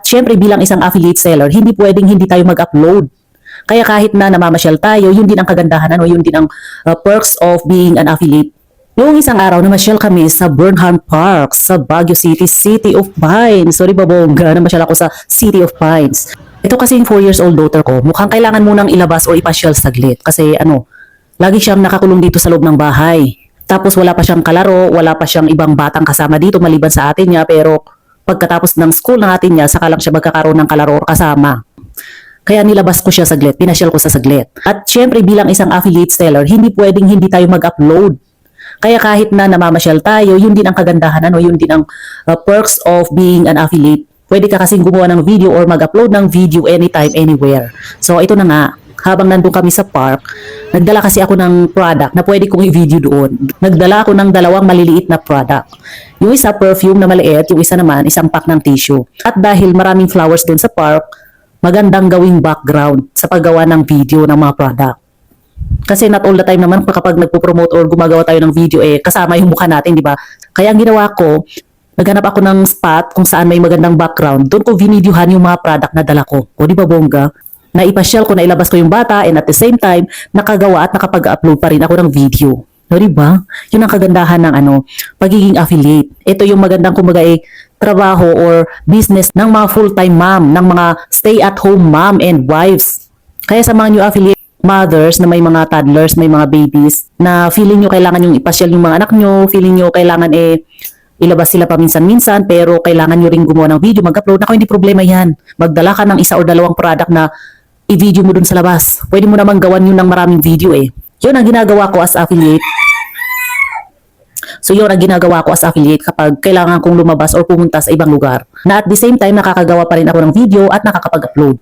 At syempre bilang isang affiliate seller, hindi pwedeng hindi tayo mag-upload. Kaya kahit na namamasyal tayo, yun din ang kagandahan o yun din ang perks of being an affiliate. Noong isang araw, namasyal kami sa Burnham Park sa Baguio City, City of Pines. Sorry babongga, namasyal ako sa City of Pines. Ito kasi yung 4 years old daughter ko, mukhang kailangan munang ilabas o ipasyal saglit. Kasi lagi siyang nakakulong dito sa loob ng bahay. Tapos wala pa siyang kalaro, wala pa siyang ibang batang kasama dito maliban sa atin niya. Pero pagkatapos ng school ng atin niya, saka lang siya magkakaroon ng kalaro or kasama. Kaya nilabas ko siya saglit, pinasyal ko sa saglit. At syempre bilang isang affiliate seller, hindi pwedeng hindi tayo mag-upload. Kaya kahit na namamasyal tayo, yun din ang kagandahan o yun din ang perks of being an affiliate. Pwede ka kasing gumawa ng video or mag-upload ng video anytime, anywhere. So ito na nga, habang nandun kami sa park, nagdala kasi ako ng product na pwede kong i-video doon. Nagdala ako ng 2 maliliit na product. Yung isa perfume na maliit, yung isa naman isang pack ng tissue. At dahil maraming flowers doon sa park, magandang gawing background sa paggawa ng video ng mga product. Kasi not all the time naman kapag nagpo-promote or gumagawa tayo ng video, kasama yung mukha natin, di ba? Kaya ang ginawa ko, naghanap ako ng spot kung saan may magandang background. Doon ko vinidyohan yung mga product na dala ko. O di ba bongga? Naipasyal ko, nailabas ko yung bata, and at the same time, nakagawa at nakapag-upload pa rin ako ng video. O di ba? Yun ang kagandahan ng pagiging affiliate. Ito yung magandang kumbaga trabaho or business ng mga full-time mom, ng mga stay-at-home mom and wives. Kaya sa mga new affiliate mothers na may mga toddlers, may mga babies, na feeling nyo kailangan yung ipasyal yung mga anak nyo, feeling nyo kailangan ilabas sila paminsan-minsan, pero kailangan nyo rin gumawa ng video, mag-upload. Ako, hindi problema yan. Magdala ka ng 1 or 2 product na i-video mo dun sa labas. Pwede mo naman gawan yun ng maraming video Yun ang ginagawa ko as affiliate. So yun ang ginagawa ko as affiliate kapag kailangan kong lumabas or pumunta sa ibang lugar. Na at the same time, nakakagawa pa rin ako ng video at nakakapag-upload.